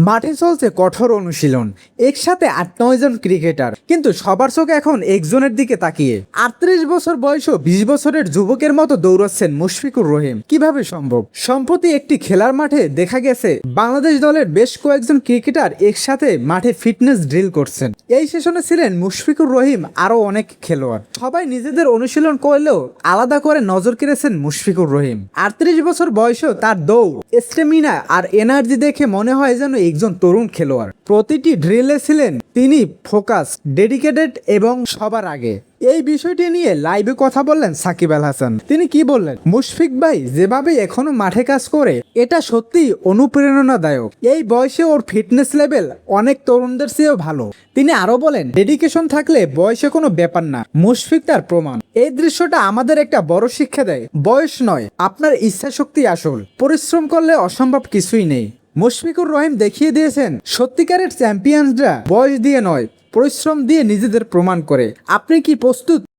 মাঠে চলছে কঠোর অনুশীলন, একসাথে ৮-৯ জন ক্রিকেটার, কিন্তু সবার চোখ এখন একজনের দিকে তাকিয়ে। ৩৮ বছর বয়সও ২০ বছরের যুবকের মতো দৌড়াচ্ছেন মুশফিকুর রহিম। কিভাবে সম্ভব? সম্প্রতি একটি খেলার মাঠে দেখা গেছে বাংলাদেশ দলের বেশ কয়েকজন ক্রিকেটার একসাথে মাঠে ফিটনেস ড্রিল করছেন। এই সেশনে ছিলেন মুশফিকুর রহিম, আরও অনেক খেলোয়াড়। সবাই নিজেদের অনুশীলন করলেও আলাদা করে নজর কেড়েছেন মুশফিকুর রহিম। ৩৮ বছর বয়সেও তার দৌড়, স্টেমিনা আর এনার্জি দেখে মনে হয় যেন একজন তরুণ খেলোয়াড়। প্রতিটি ড্রিলে ছিলেন তিনি ফোকাস, ডেডিকেটেড এবং সবার আগে। এই বিষয়টি নিয়ে লাইভে কথা বললেন সাকিব আল হাসান। তিনি কি বললেন? মুশফিক ভাই যেভাবে এখনো মাঠে কাজ করে, এটা সত্যি অনুপ্রেরণাদায়ক। এই বয়সে ওর ফিটনেস লেভেল অনেক তরুণদের চেয়েও ভালো। তিনি আরো বলেন, ডেডিকেশন থাকলে বয়সে কোনো ব্যাপার না। মুশফিক তার প্রমাণ। এই দৃশ্যটা আমাদের একটা বড় শিক্ষা দেয়, বয়স নয়, আপনার ইচ্ছাশক্তি আসল। পরিশ্রম করলে অসম্ভব কিছুই নেই। মুশফিকুর রহিম দেখিয়ে দিয়েছেন সত্যিকারের চ্যাম্পিয়নসরা বয়স দিয়ে নয়, পরিশ্রম দিয়ে নিজেদের প্রমাণ করে। আপনি কি প্রস্তুত?